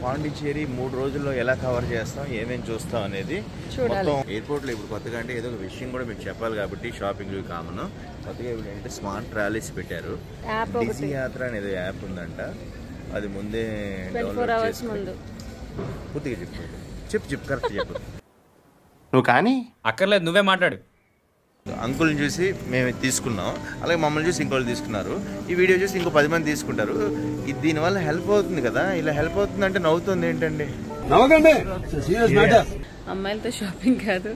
పాండిచ్చేరి 3 రోజుల్లో ఎలా కవర్ చేస్తాం, ఏమేమి చూస్తాం అనేది మొత్తం ఎయిర్పోర్ట్లో ఇప్పుడు కొత్తగా అంటే ఏదో ఒక విషయం కూడా మీకు చెప్పాలి కాబట్టి షాపింగ్ కామన్ కొత్తగా ఇప్పుడు ఏంటంటే స్మార్ట్ ట్రాలీస్ పెట్టారు. డిజీ యాత్ర అనేది యాప్ ఉందంట, అది ముందే డౌన్లోడ్ చేసుకుని పూర్తిగా చెప్పు కరెక్ట్ చెప్పు నువ్వు కానీ అక్కర్లేదు, నువ్వే మాట్లాడు. అంకుల్ని చూసి మేము తీసుకున్నాం, అలాగే మమ్మల్ని చూసి ఇంకోళ్ళు తీసుకున్నారు, ఈ వీడియో చూసి ఇంకో 10 మంది తీసుకుంటారు. ఇది దీనివల్ల హెల్ప్ అవుతుంది కదా, ఇలా హెల్ప్ అవుతుంది అంటే నవ్వుతుంది ఏంటండి? అమ్మాయిలతో షాపింగ్ కాదు,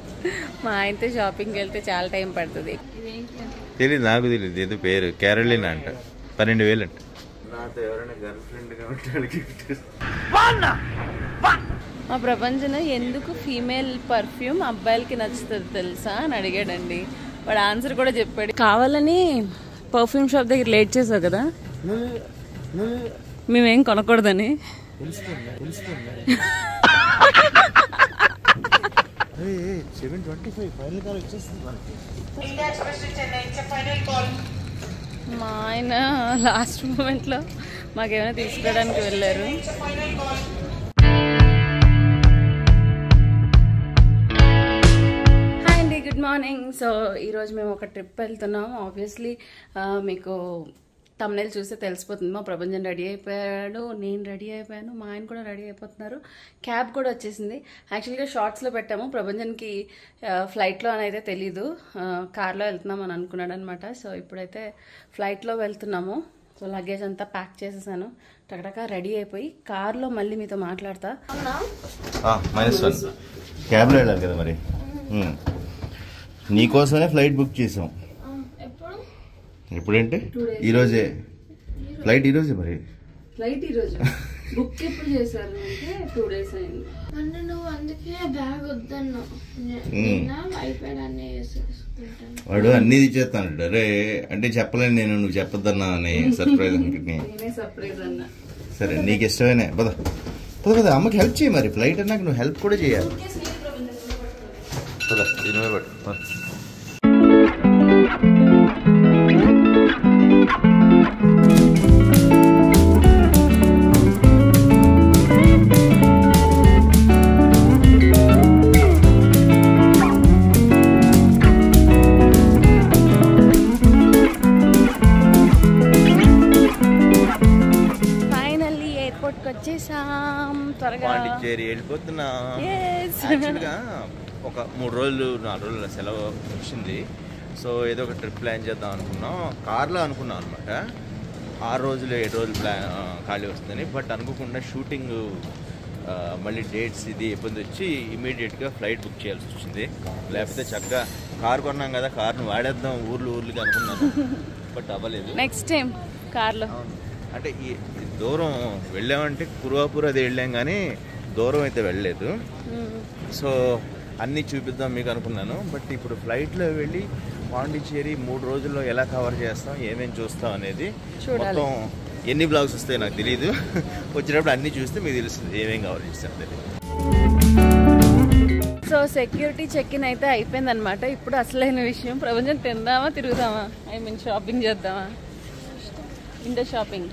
మా ఆయనతో షాపింగ్కి వెళ్తే చాలా టైం పడుతుంది. తెలియదు, నాకు తెలియదు, ఏదో పేరు కేరళీనా అంట, 12,000 అంట. నాతో ఎవరైనా గర్ల్ ఫ్రెండ్ కాబట్టి మా ప్రపంచం ఎందుకు ఫీమేల్ పర్ఫ్యూమ్ అబ్బాయిలకి నచ్చుతుంది తెలుసా అని అడిగాడండి. వాడు ఆన్సర్ కూడా చెప్పాడు. కావాలని పర్ఫ్యూమ్ షాప్ దగ్గర లేట్ చేసావు కదా, మేమేం కొనకూడదని. మా ఆయన లాస్ట్ మూమెంట్లో మాకేమైనా తీసుకురావడానికి వెళ్ళారు. Good morning. సో ఈరోజు మేము ఒక ట్రిప్ వెళ్తున్నాం. ఆబ్వియస్లీ మీకు తమ్నైల్ చూస్తే తెలిసిపోతుంది. మా ప్రపంచం రెడీ అయిపోయాడు, నేను రెడీ అయిపోయాను, మా ఆయన కూడా రెడీ అయిపోతున్నారు. క్యాబ్ కూడా వచ్చేసింది. యాక్చువల్గా షార్ట్స్లో పెట్టాము, ప్రపంచానికి ఫ్లైట్లో అని అయితే తెలీదు, కార్లో వెళ్తున్నాం అని అనుకున్నాడు అనమాట. సో ఇప్పుడైతే ఫ్లైట్లో వెళ్తున్నాము. సో లగేజ్ అంతా ప్యాక్ చేసేసాను, టకటకా రెడీ అయిపోయి కార్లో మళ్ళీ మీతో మాట్లాడతా. -1 క్యాబ్లో వెళ్ళాలి కదా మరి, నీకోసమే ఫ్లైట్ బుక్ చేసాం. ఎప్పుడంటే ఈరోజే ఫ్లైట్, ఈరోజే మరి ఫ్లైట్ ఈరోజు బుక్ ఎప్పుడు చేశారు అంటే 2 days అయింది. అంటే నువ్వు అందుకే బ్యాగ్ వద్దన్నావు, ఐప్యాడ్ అన్నీ వేసేసుకుంటాను. వాడు అన్ని ఇచ్చేస్తాను. అరే అంటే చెప్పలేను నేను, నువ్వు చెప్పొద్దన్నా అని సర్ప్రైజ్ నేనే సర్ప్రైజ్ అన్నా. సరే నీకు ఇష్టమేనే, పద పద పద, అమ్మకి హెల్ప్ చేయి మరి. ఫ్లైట్ అన్నాక నువ్వు హెల్ప్ కూడా చేయాలి. దీనిమే పట్టు. ఫైనల్లీ ఎయిర్పోర్ట్కి వచ్చేసాం. త్వరగా పాండిచ్చేరి వెళ్ళిపోతున్నా. యాక్చువల్గా ఒక 3 రోజులు 4 రోజుల సెలవు వచ్చింది. సో ఏదో ఒక ట్రిప్ ప్లాన్ చేద్దాం అనుకున్నాం, కార్లో అనుకున్నాం అనమాట. 6 రోజులు 7 రోజులు ప్లాన్ ఖాళీ వస్తుందని. బట్ అనుకోకుండా షూటింగ్ మళ్ళీ డేట్స్ ఇది ఇబ్బంది వచ్చి ఇమీడియట్గా ఫ్లైట్ బుక్ చేయాల్సి వచ్చింది. లేకపోతే చక్కగా కారు కొన్నాం కదా, కార్ను వాడేద్దాం ఊర్లకి అనుకున్నాను, బట్ అవ్వలేదు. నెక్స్ట్ టైం కార్లో అంటే ఈ దూరం వెళ్ళామంటే కురువాపూర్ అది వెళ్ళాం కానీ దూరం అయితే వెళ్ళలేదు. సో అన్నీ చూపిద్దాం మీకు అనుకున్నాను. బట్ ఇప్పుడు ఫ్లైట్లో వెళ్ళి పాండిచ్చేరి 3 రోజుల్లో ఎలా కవర్ చేస్తాం, ఏమేమి చూస్తాం అనేది మొత్తం ఎన్ని బ్లాగ్స్ వస్తాయో నాకు తెలియదు. వచ్చేటప్పుడు అన్నీ చూస్తే మీకు తెలుస్తుంది ఏమేమి కవర్ చేస్తాం తెలియదు. సో సెక్యూరిటీ చెక్ ఇన్ అయితే అయిపోయింది అనమాట. ఇప్పుడు అసలైన విషయం, ప్రపంచం తిందామా తిరుగుదామా, షాపింగ్ చేద్దామా? విండో షాపింగ్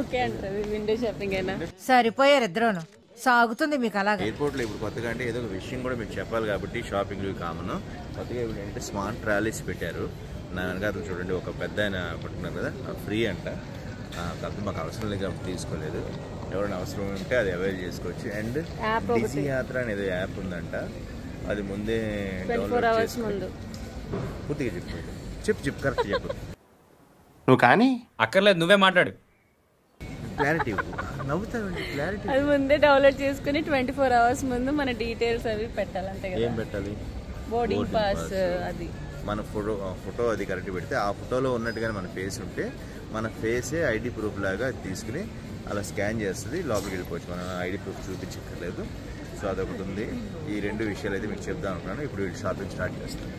ఓకే అంటది, విండో షాపింగ్ అయినా సరిపోయారు ఇద్దరును. సాగుతుంది మీకు అలాగే. ఎయిర్పోర్ట్లో ఇప్పుడు కొత్తగా అంటే ఏదో ఒక విషయం కూడా మీకు చెప్పాలి కాబట్టి షాపింగ్ కామన్ కొత్తగా ఇప్పుడు ఏంటంటే స్మార్ట్ ట్రాలీస్ పెట్టారు. నా వెనకాల చూడండి, ఒక పెద్ద ఆయన పట్టుకున్నారు కదా, ఫ్రీ అంట. కాకపోతే మాకు అవసరం లేదు కాబట్టి తీసుకోలేదు. ఎవరైనా అవసరం ఉంటే అది అవైల్ చేసుకోవచ్చు. అండ్ డిజీ యాత్ర అనేది యాప్ ఉందంట, అది ముందే డౌన్లోడ్ చేసుకుని పూర్తిగా చెప్పు కరెక్ట్ చెప్పు నువ్వు కానీ అక్కర్లేదు, నువ్వే మాట్లాడు. క్లారిటీ నవ్వుతావండి, క్లారిటీ. అది ముందే డౌన్లోడ్ చేసుకుని 24 hours ముందు మన డీటెయిల్స్ అవి పెట్టాలంటే కదా. ఏం పెట్టాలి? బోర్డింగ్ పాస్, అది మన ఫోటో అది కరెక్ట్ పెడితే ఆ ఫోటోలో ఉన్నట్టుగానే మన ఫేస్ ఉంటే మన ఫేసే ఐడి ప్రూఫ్ లాగా తీసుకుని అలా స్కాన్ చేస్తుంది, లోపలికి వెళ్ళిపోవచ్చు. మనం ఐడి ప్రూఫ్ చూపించక్కర్లేదు. సో అదొకటి ఉంది. ఈ 2 విషయాలు అయితే మీకు చెప్దాం అనుకున్నాను. ఇప్పుడు వీళ్ళు షాపింగ్ స్టార్ట్ చేస్తాను.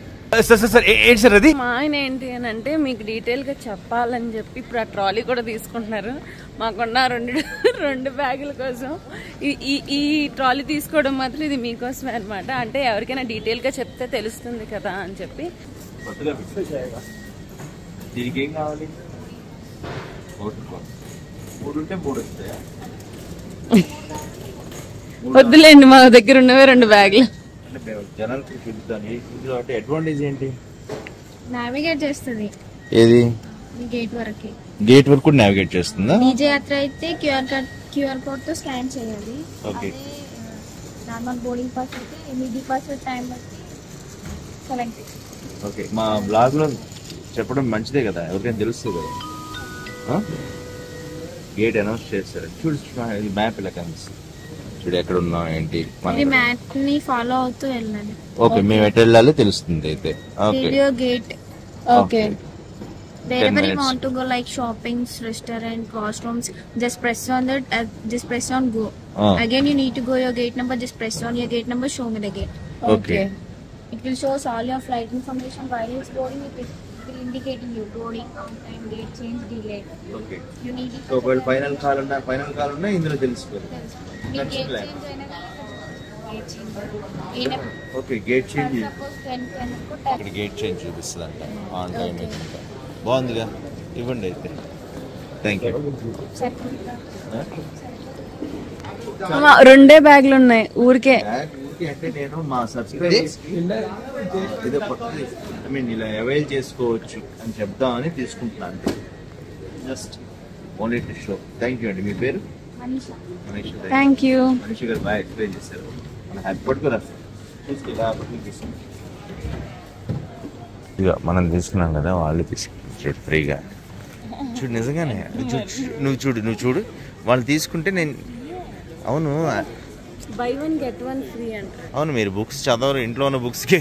ఏంటి సార్ అది? మా ఆయన ఏంటి అని అంటే మీకు డీటెయిల్గా చెప్పాలని చెప్పి ఇప్పుడు ఆ ట్రాలీ కూడా తీసుకుంటున్నారు. మాకున్న 2 బ్యాగుల కోసం ఈ ట్రాలీ తీసుకోవడం మాత్రం ఇది మీకోసమే అనమాట. అంటే ఎవరికైనా డీటెయిల్గా చెప్తే తెలుస్తుంది కదా అని చెప్పి. దీనికి ఏం కావాలి? 3 ఉంటే 3 వస్తాయా? వద్దులేండి, మా దగ్గర ఉన్నవే 2 బ్యాగులు. అంటే మేము జనాలకి చూద్దాం. ఇందులో అంటే అడ్వాంటేజ్ ఏంటి? నావిగేట్ చేస్తుంది ఏది? గేట్ వరకు. గేట్ వరకు కూడా నావిగేట్ చేస్తుందా? డీజే యాత్ర అయితే క్యూఆర్ కోడ్ తో స్కాన్ చేయాలి. ఓకే. నార్మల్ బోర్డింగ్ పాస్ అయితే మిడి పాస్ టైం బట్టి సెలెక్ట్. ఓకే, మా బ్లాగ్ లో చెప్పడం మంచిదే కదా, ఎవరికైనా తెలుస్తుంది కదా. గేట్ అనౌన్స్ చేస్తారు. చూడు ఇది మ్యాప్ ఇలా కనిపిస్తుంది. చూడు ఎక్కడ ఉన్నాం ఏంటి. మ్యాప్ ని ఫాలో అవుతూ వెళ్ళాలి. ఓకే, మేము ఎటు వెళ్ళాలో తెలుస్తుంది అయితే. Okay. Radio gate. Okay. Wherever you want to go, like shoppings, restaurant, washrooms, just press on that. Just press on go. Again, you need to go your gate number. Just press on your gate number. Show me the gate. Okay. It will show us all your flight information while it's boarding. It will indicating you boarding, on time, gate change, delay. Okay. You need it. So ఒకవేళ final call ఉన్నా ఇందులో తెలిసిపోతుంది. Gate change అయినా gate change. Okay, gate change. Suppose 10 ఇక్కడ gate change చూపిస్తుంది అంట. On time అయితే బాగుందిగా, ఇవ్వండి అయితే. Thank you. 2 బ్యాగులు ఉన్నాయి ఊరికే. అంటే నేను మా సబ్స్క్రైబర్స్ ఏదో కొత్తది ఇలా అవైల్ చేసుకోవచ్చు అని చెప్దామని తీసుకుంటున్నాను. Just only to show. Thank you అండి. మీ పేరు? Manisha. Thank you. మనీష్ గారు బాగా ఎక్స్ప్లెయిన్ చేశారు. మన హ్యాపీ పట్టుకోరా. ఇక మనం తీసుకున్నాం కదా, వాళ్ళు తీసుకుంటారు ఫ్రీగా. చూడు నిజంగానే, నువ్వు చూడు వాళ్ళు తీసుకుంటే నేను. అవును, బై 1 గెట్ 1 ఫ్రీ అంట. అవును, మీరు బుక్స్ చదవరు, ఇంట్లో ఉన్న బుక్స్కి.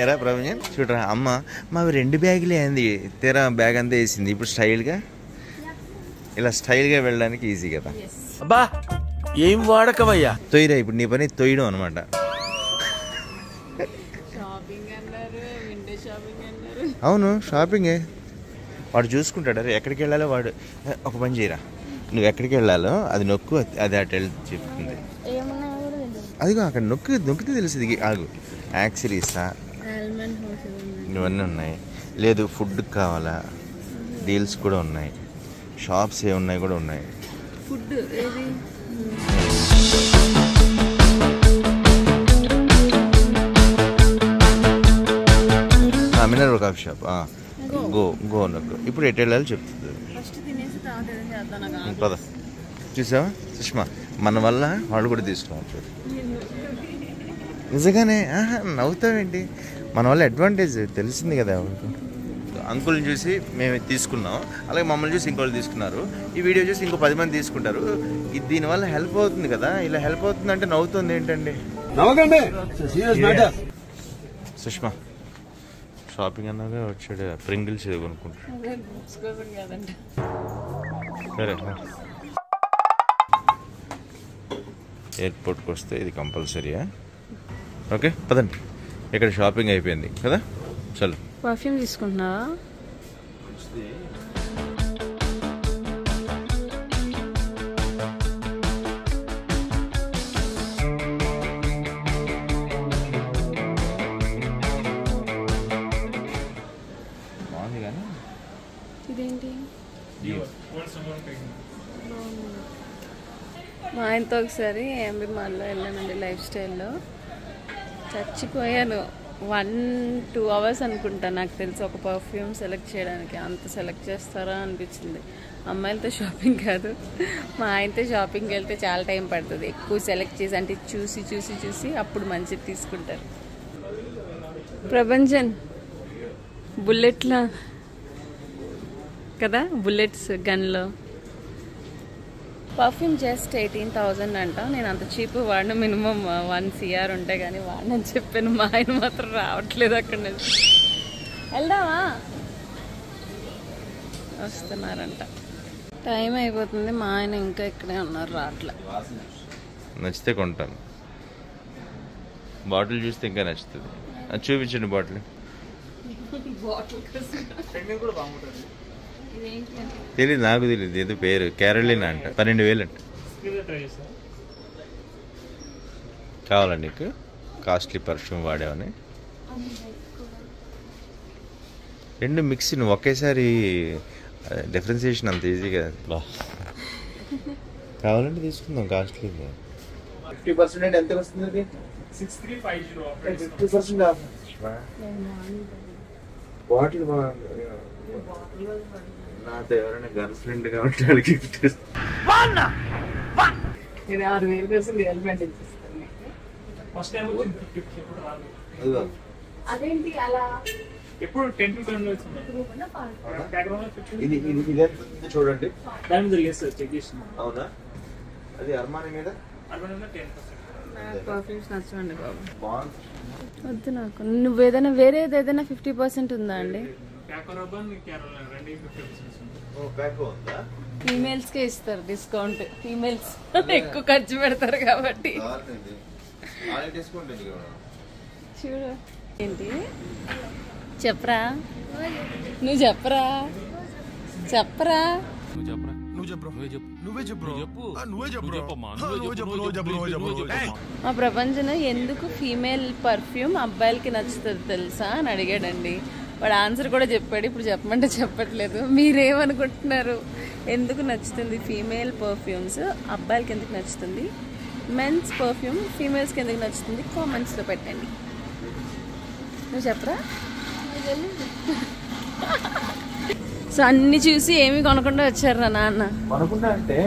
ఎరా ప్రపంచం చూడరా, అమ్మ మావి 2 బ్యాగులే అంది, తెరా బ్యాగ్ అంతా వేసింది. ఇప్పుడు స్టైల్గా ఇలా స్టైల్గా వెళ్ళడానికి ఈజీ కదా. అబ్బా ఏం వాడకవయ్యా. తొయ్యరా, ఇప్పుడు నీ పని తొయ్యడం అనమాట. అవును, షాపింగే. వాడు చూసుకుంటాడు. అరే ఎక్కడికి వెళ్ళాలో వాడు. ఒక పని చేయరా, నువ్వు ఎక్కడికి వెళ్ళాలో అది నొక్కు, అది అటు వెళ్ళి చెప్తుంది. అదిగో అక్కడ నొక్కితే తెలుస్తుంది. ఆగు, యాక్సరీసా ఇవన్నీ ఉన్నాయి. లేదు ఫుడ్ కావాలా, డీల్స్ కూడా ఉన్నాయి. షాప్స్ ఏమున్నాయి కూడా ఉన్నాయి. ఫుడ్ ఏది? Mineral coffee shop. గో నొక్కు. ఇప్పుడు ఎటు వెళ్ళాలో చెప్తుంది. పద. చూసావా సుష్మా, మన వల్ల వాళ్ళు కూడా తీసుకోవచ్చు. నిజంగానే నవ్వుతావేంటి? మన వల్ల అడ్వాంటేజ్ తెలిసింది కదా. అంకుల్ని చూసి మేము తీసుకున్నాం, అలాగే మమ్మల్ని చూసి ఇంకోళ్ళు తీసుకున్నారు. ఈ వీడియో చూసి ఇంకో 10 మంది తీసుకుంటారు. ఇది దీనివల్ల హెల్ప్ అవుతుంది కదా. ఇలా హెల్ప్ అవుతుంది అంటే నవ్వుతుంది ఏంటండి? సుష్మా షాపింగ్ అన్నాగా వచ్చాడు. ప్రింగిల్స్ కొనుక్కుంటాడు. సరే, ఎయిర్పోర్ట్కి వస్తే ఇది కంపల్సరీయా? ఓకే పదండి. ఇక్కడ షాపింగ్ అయిపోయింది కదా. చలో. పర్ఫ్యూమ్ తీసుకుంటున్నావా? బాగుంది కానీ ఇదేంటి? మా ఆయనతో ఒకసారి ఎంబీ మాల్లో వెళ్ళానండి, లైఫ్ స్టైల్లో. చచ్చిపోయాను. 1-2 అవర్స్ అనుకుంటా నాకు తెలిసి ఒక పర్ఫ్యూమ్ సెలెక్ట్ చేయడానికి. అంత సెలెక్ట్ చేస్తారా అనిపించింది. అమ్మాయిలతో షాపింగ్ కాదు, మా ఆయనతో షాపింగ్కి వెళ్తే చాలా టైం పడుతుంది. ఎక్కువ సెలెక్ట్ చేసి అంటే చూసి అప్పుడు మంచిది తీసుకుంటారు. ప్రభంజన్ బుల్లెట్లా కదా, బుల్లెట్స్ గన్లో. పర్ఫ్యూమ్ జస్ట్ 18,000 అంట. నేను అంత చీప్ వాడిన, మినిమం 1 CR ఉంటే కానీ వాడినని చెప్పాను. మా ఆయన మాత్రం రావట్లేదు అక్కడ నుంచి. వెళ్దామా? వస్తున్నారంట. టైం అయిపోతుంది. మా ఆయన ఇంకా ఇక్కడే ఉన్నారు, రావట్లే. నచ్చితే కొంటాను. బాటిల్ చూస్తే ఇంకా నచ్చుతుంది. అది చూపించండి బాటిల్. తెలియదు, నాకు తెలియదు. ఏదో పేరు కేరళీనా అంట. 12,000 అంట. కావాలా నీకు? కాస్ట్లీ పర్ఫ్యూమ్ వాడేవని 2 మిక్స్. నువ్వు ఒకేసారి డిఫరెన్సియేషన్ అంత ఈజీ కదా. కావాలంటే తీసుకుందాం కాస్ట్లీ. 50% ఎంత వస్తుంది? 60% ఆఫ్. బాటిల్ నాతో ఎవరైనా గర్ల్ ఫ్రెండ్ కాబట్టి వాళ్ళకి గిఫ్ట్ ఇస్తాను. ఇది 6,000 కోసం గర్ల్ ఫ్రెండ్ ఇచ్చిస్తాను. అదేంటి అలా? ఎప్పుడు 10 to 10 వచ్చింది. ఇది చూడండి. దాని మీద లేదు సార్, చెక్ చేసిన. అవునా? అది అర్మానీ మీద 10%. పర్ఫ్యూమ్స్ నచ్చండి బాబు. బాగుంది. వద్దు నాకు. నువ్వు ఏదైనా వేరేది ఏదైనా 50% ఉందా అండి? ఫీమేల్స్ కే ఇస్తారు డిస్కౌంట్. ఫీమేల్స్ ఎక్కువ ఖర్చు పెడతారు కాబట్టి. చూడు ఏంటి చెప్పరా, నువ్వు చెప్పరా, చెప్పరా. మా ప్రపంచం ఎందుకు ఫీమేల్ పర్ఫ్యూమ్ అబ్బాయిలకి నచ్చుతుంది తెలుసా అని అడిగాడండి. వాడు ఆన్సర్ కూడా చెప్పాడు. ఇప్పుడు చెప్పమంటే చెప్పట్లేదు. మీరేమనుకుంటున్నారు? ఎందుకు నచ్చుతుంది ఫీమేల్ పర్ఫ్యూమ్స్ అబ్బాయిలకి ఎందుకు నచ్చుతుంది, మెన్స్ పర్ఫ్యూమ్ ఫీమేల్స్కి ఎందుకు నచ్చుతుంది కామెంట్స్లో పెట్టండి. నువ్వు చెప్పరా. సో అన్ని చూసి ఏమి కొనకుండా వచ్చారు నా నాన్న. కొనకుండా అంటే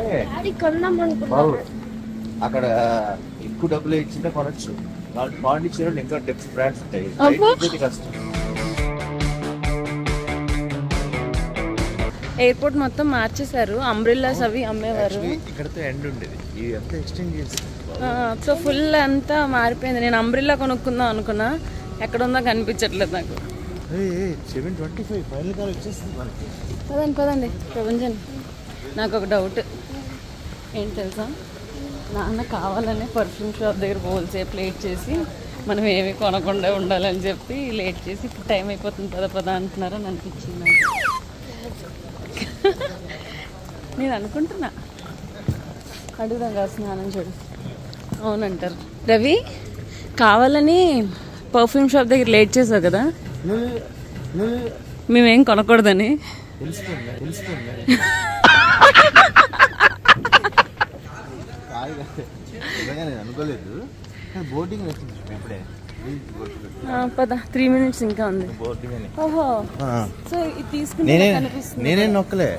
అక్కడ ఎక్కువ డబ్బులు ఇచ్చింటే కొనొచ్చు. పాండిచ్చేరి ఇంకా డిఫరెంట్ బ్రాండ్స్ ఉంటాయి. కష్టం. ఎయిర్పోర్ట్ మొత్తం మార్చేశారు. అంబ్రిల్లాస్ అవి అమ్మేవారు. ఇక్కడతో ఎండ్ ఉండేది. ఇది అంతా ఎక్స్టెండ్ చేసి సో ఫుల్ అంతా మారిపోయింది. నేను అంబ్రిల్లా కొనుక్కుందాం అనుకున్నా, ఎక్కడ ఉందో కనిపించట్లేదు నాకు. 725 ఫైనల్ కాల్ వచ్చేస్తుంది మనకి. పదండి ప్రపంచం. నాకు ఒక డౌట్ ఏంటి తెలుసా, నాన్న కావాలనే పర్ఫ్యూమ్ షాప్ దగ్గర హోల్సేల్ లేట్ చేసి మనం ఏమి కొనకుండా ఉండాలని చెప్పి లేట్ చేసి ఇప్పుడు టైం అయిపోతుంది పద అంటున్నారని అనిపించింది నాకు. నేను అనుకుంటున్నా అడుగుదాం కదా స్నానం చూడు. అవునంటారు. రవి కావాలని పర్ఫ్యూమ్ షాప్ దగ్గర లేట్ చేసావు కదా, మేమేం కొనకూడదని. అనుకోలేదు. బోర్డింగ్ వచ్చింది ఇప్పుడే. పద 3 minutes ఇంకా ఉంది. ఓహో సో ఇది తీసుకుంటే కనిపిస్తుంది. నేనేం నొక్కలే,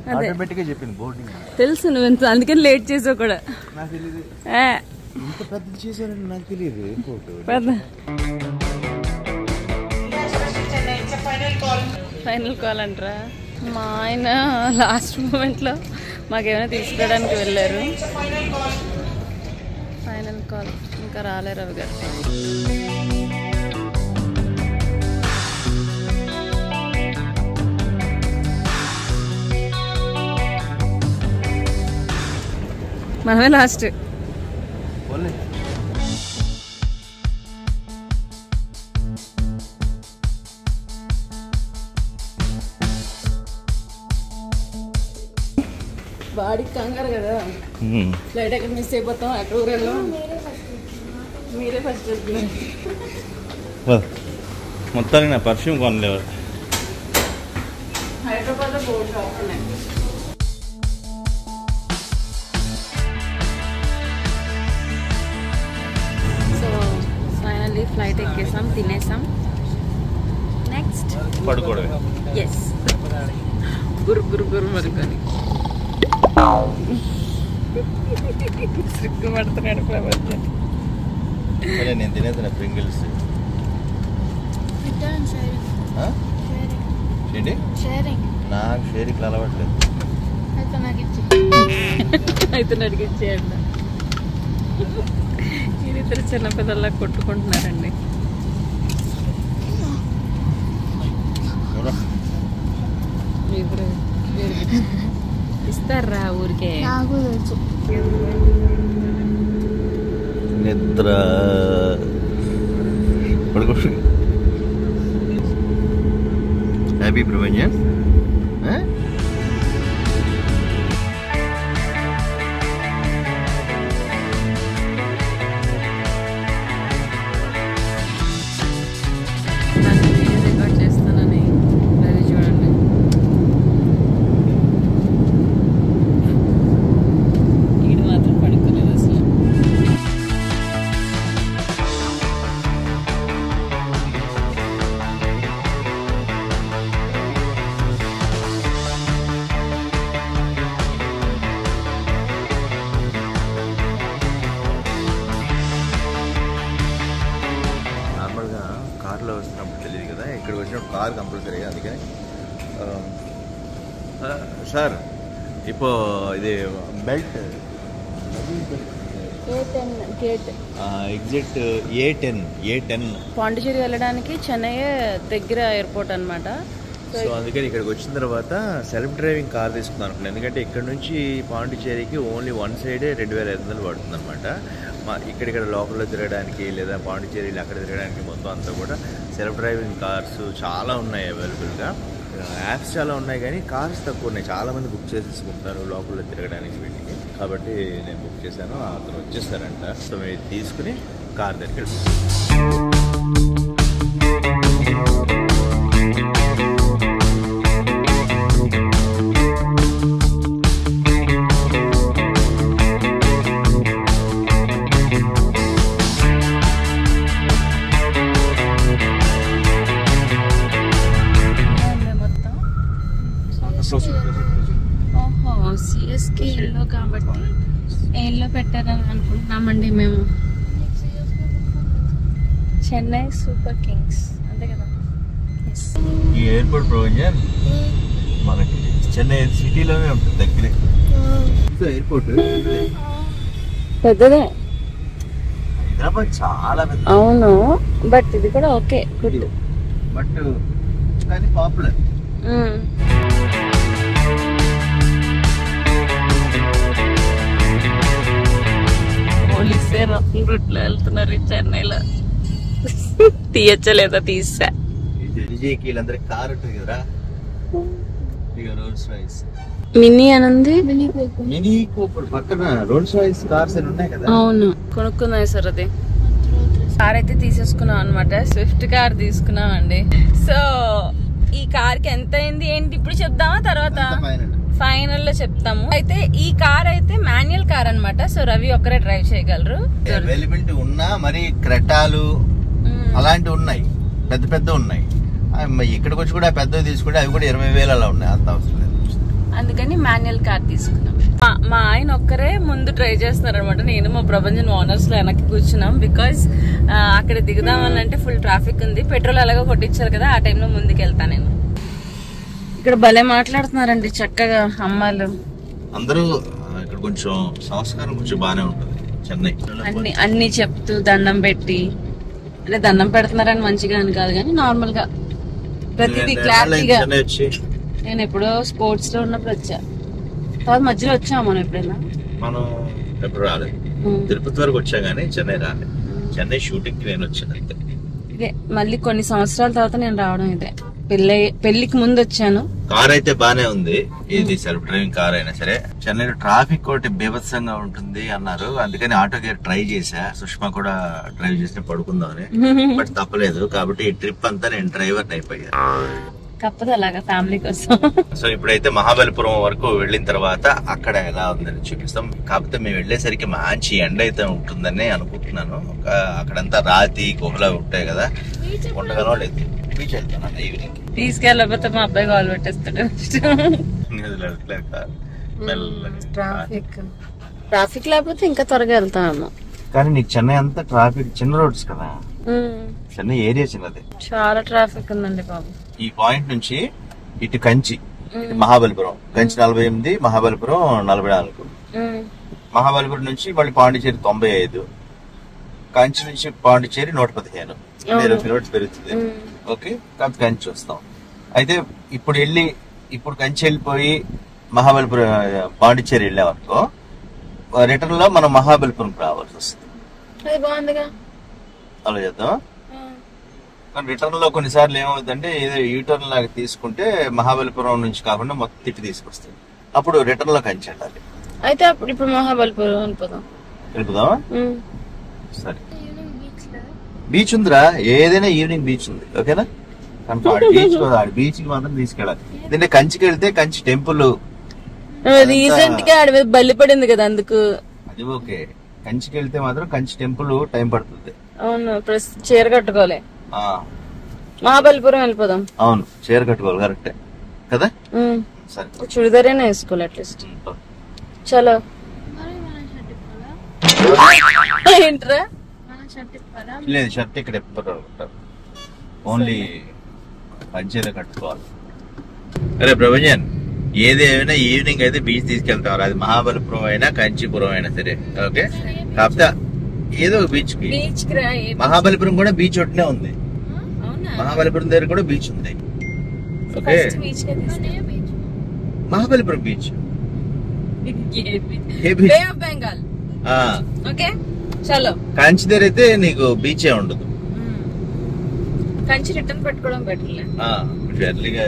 ఆటోమేటిక్ గా చెప్పింది బోర్డింగ్. తెలుసు నువ్వు ఎంత అందుకని లేట్ చేసావు కూడా. నాకు తెలియదు ఇంత పెద్దది చేశారని నాకు తెలియదు. ఫైనల్ కాల్ అంటారా. మా ఆయన లాస్ట్ మూమెంట్లో మాకేమైనా తీసుకురావడానికి వెళ్ళారు. ఫైనల్ కాల్ ఇంకా రాలే రవి గారు. మనమే లాస్ట్. బాడీకి కంగారు కదా, ఫ్లైట్ ఎక్కడ మిస్ అయిపోతాం, ఎక్కడ ఊరేళ్ళం. మీరే ఫస్ట్ మొత్తానికి నా పర్ఫ్యూమ్ కొనలేవు. హైదరాబాద్లో బోర్డు షాప్ ఉన్నాయి. సో ఫైనల్లీ ఫ్లైట్ ఎక్కేసాం, తినేసాం. నెక్స్ట్ పడుకోవడమే. ఎస్ గురు మరుకొని సిగ్గుపడుతున్నాడు ప్రపంచం. నేను తినేది ప్రింగిల్స్. నాకు షేరింగ్ అలవాట్లేదు. అయితే అడిగిచ్చేయండి. వీరిద్దరు చిన్నపిల్లల్లా కొట్టుకుంటున్నారండి. ఇస్తారా ఊరికే. నిద్ర పడుకో. హ్యాపీ ప్రపంచం. రికార్డ్ చేస్తానని అది చూడండి. ఈడు మాత్రం పడుకోలేదు అసలు. Car compulsory. అందుకని సార్ இப்போ ఇది బెల్ట్ ఎగ్జిట్ A10 పాండిచేరి వెళ్ళడానికి చెన్నై దగ్గర ఎయిర్పోర్ట్ అన్నమాట. సో అందుకని ఇక్కడికి వచ్చిన తర్వాత సెల్ఫ్ డ్రైవింగ్ కార్ తీసుకుందాం అనుకున్నాను. ఎందుకంటే ఇక్కడ నుంచి పాండిచేరికి ఓన్లీ వన్ సైడే 2500 పడుతుంది అనమాట. ఇక్కడ లోకల్లో తిరగడానికి లేదా పాండిచేరిలో అక్కడ తిరగడానికి మొత్తం అంతా కూడా సెల్ఫ్ డ్రైవింగ్ కార్స్ చాలా ఉన్నాయి అవైలబుల్గా. యాప్స్ చాలా ఉన్నాయి కానీ కార్స్ తక్కువ ఉన్నాయి. చాలామంది బుక్ చేసేసుకుంటారు లోకల్లో తిరగడానికి వీటికి. కాబట్టి నేను బుక్ చేశాను, అతను వచ్చేస్తారంట. సో మీరు తీసుకుని కార్ దగ్గర సిఎస్కే ఎల్లో కాబట్టి ఎల్లో పెట్టారని అనుకుంటున్నామండి మేము. చెన్నై సూపర్ కింగ్స్ అంతే కదా. ఈ ఎయిర్పోర్ట్ ప్రొవిజన్ మనకి చెన్నై సిటీలోనే ఉంటుంది దగ్గరే. ఎయిర్పోర్ట్ పెద్దదే, హైదరాబాద్ చాలా పెద్ద. అవును, బట్ ఇది కూడా ఓకే, గుడ్. బట్ కానీ పాపులర్. పోలీసే రఫల్ రూట్లో వెళ్తున్నారు చెన్నైలో. తీయచ్చలేదా? తీసా. విజయ్కి వీళ్ళందరికి కార్ ఉంటుంది కదరా, రోల్స్ రాయిస్ మినీ అనుంది. మినీ కూపర్ పక్కన రోల్స్ రాయిస్ కార్స్ అని ఉన్నాయి కదా. అవును, కొనుక్కున్నాం సార్. అది కార్ అయితే తీసేసుకున్నాం అనమాట. స్విఫ్ట్ కార్ తీసుకున్నాం అండి. సో ఈ కార్ కి ఎంత అయింది ఏంటి ఇప్పుడు చెప్దామా తర్వాత ఫైనల్ లో చెప్తాము. అయితే ఈ కార్ అయితే మాన్యువల్ కార్ అన్నమాట. సో రవి ఒక్కరే డ్రైవ్ చేయగలరు. అవైలబిలిటీ ఉన్నా మరి క్రెటాలు అలాంటివి ఉన్నాయి, పెద్ద పెద్ద ఉన్నాయి. ఇక్కడికి వచ్చి కూడా పెద్దవి తీసుకుంటే అవి కూడా 20,000 అలా ఉన్నాయి. అంత అవసరం లేదు. అందుకని మాన్యువల్ కార్ తీసుకున్నాం. మా ఆయన ఒక్కరే ముందు డ్రైవ్ చేస్తున్నారు అనమాట. నేను మా ప్రభంజన్ ఓనర్స్ లో వెనక్కి కూర్చున్నాం. బికాస్ అక్కడ దిగుదామని అంటే ఫుల్ ట్రాఫిక్ ఉంది. పెట్రోల్ అలాగో కొట్టించారు కదా, ఆ టైంలో ముందుకు వెళ్తాను నేను. ఇక్కడ భలే మాట్లాడుతున్నారండి చక్కగా అమ్మాయిలు అందరూ. ఇక్కడ కొంచెం సంస్కారం కొంచెం బాగానే ఉంటుంది చెన్నై. అన్ని చెప్తూ దండం పెట్టి, అంటే దండం పెడుతున్నారని మంచిగా అని కాదు కానీ నార్మల్ గా ప్రతిదీ క్లారిటీగా. నేను ఎప్పుడో స్పోర్ట్స్ లో ఉన్నప్పుడు వచ్చా, తర్వాత మధ్యలో వచ్చాము మనం. ఎప్పుడైనా మనం ఎప్పుడు రాలేదు, తిరుపతి వరకు వచ్చా గానీ చెన్నై రాలేదు. చెన్నై షూటింగ్ కి నేను వచ్చాను అంతే. ఇదే మళ్ళీ కొన్ని సంవత్సరాల తర్వాత నేను రావడం. ఇదే పెళ్లికి ముందు వచ్చాను. కార్ అయితే బానే ఉంది. ఇది సెల్ఫ్ డ్రైవింగ్ కార్ అయినా సరే. చెన్నైలో ట్రాఫిక్ ఒకటి బీభత్సంగా ఉంటుంది అన్నారు, అందుకని ఆటో గేర్ ట్రై చేశా. సుష్మా కూడా డ్రైవ్ చేస్తే పడుకుందామని, బట్ తప్పలేదు. కాబట్టి ఈ ట్రిప్ అంతా నేను డ్రైవర్ అయిపోయా. తప్పదు అలాగా ఫ్యామిలీ కోసం. సో ఇప్పుడైతే మహాబలిపురం వరకు వెళ్ళిన తర్వాత అక్కడ ఎలా ఉందని చూపిస్తాం. కాకపోతే మేము వెళ్ళేసరికి మంచి ఎండ అయితే ఉంటుందని అనుకుంటున్నాను. అక్కడంతా రాతి గుహలు ఉంటాయి కదా, ఉండగలో లేదు. బీచ్ వెళ్తాను ఈవినింగ్. తీసుకెళ్ళకపోతే మా అబ్బాయి కాల్ పెట్టేస్తాడు. ట్రాఫిక్ లేకపోతే ఇంకా త్వరగా వెళ్తాను. కానీ నీకు చెన్నై అంతా ట్రాఫిక్, చిన్న రోడ్స్ కదా. చెన్నై ఏరియా చిన్నది, చాలా ట్రాఫిక్ ఉందండి బాబు. ఈ పాయింట్ నుంచి ఇటు కంచి, ఇటు మహాబలిపురం. కంచి 48, మహాబలిపురం 44. మహాబలిపురం నుంచి మళ్ళీ పాండిచేరి 95, కంచి నుంచి పాండిచేరి 115, 20 కిలోమీటర్స్ పెరుగుతుంది. ఓకే, కాబట్టి కంచి వస్తాం. అయితే ఇప్పుడు కంచి వెళ్ళిపోయి మహాబలిపురం పాండిచేరి వెళ్ళామనుకో, రిటర్న్ లో మనం మహాబలిపురంకి రావాల్సి వస్తుంది. అలా చేద్దాం. కానీ రిటర్న్ లో కొన్నిసార్లు ఏమవుతుందంటే ఏదో యూటర్న్ లాగా తీసుకుంటే మహాబలిపురం నుంచి కాకుండా మొత్తం తిప్పి తీసుకొస్తుంది. అప్పుడు రిటర్న్ లో కంచి వెళ్ళాలి. అయితే ఇప్పుడు మహాబలిపురం వెళ్ళిపోదామా? సరే, బీచ్ ఉందిరా, ఏదైనా ఈవినింగ్ బీచ్ ఉంది. ఓకేనా? బీచ్ బీచ్ కి మాత్రం తీసుకెళ్ళాలి. ఎందుకంటే కంచికి వెళ్తే కంచి టెంపుల్ రీసెంట్ గా ఆడి మీద బల్లి పడింది కదా, అందుకు. అది ఓకే. కంచికి వెళ్తే మాత్రం కంచి టెంపుల్ టైం పడుతుంది. అవును, చీర కట్టుకోవాలి. మహాబలిపురం వెళ్ళిపోదాం. అవును, చీర కట్టుకోవాలి, కరెక్టే కదా. సరే, చుడిదారైనా వేసుకోవాలి అట్లీస్ట్. చలో. ఏంట్రా? లేదు, షర్ట్ ఇక్కడ ఎప్పుడు ఓన్లీ పంచేదో కట్టుకోవాలి. అరే ప్రభంజన్, ఏదేమైనా ఈవినింగ్ అయితే బీచ్ తీసుకెళ్తారు. అది మహాబలిపురం అయినా కంచీపురం అయినా సరే. ఓకే, కాకపోతే ఏదో బీచ్ కి. మహాబలిపురం కూడా బీచ్ ఒట్టినే ఉంది. మహాబలిపురం దగ్గర కూడా బీచ్ ఉంది. Okay, Mahabalipuram beach, Bengal. కంచి దగ్గర అయితే నీకు బీచే ఉండదు. కంచి రిటర్న్ పెట్టుకోవడం బెటర్. ఎర్లీగా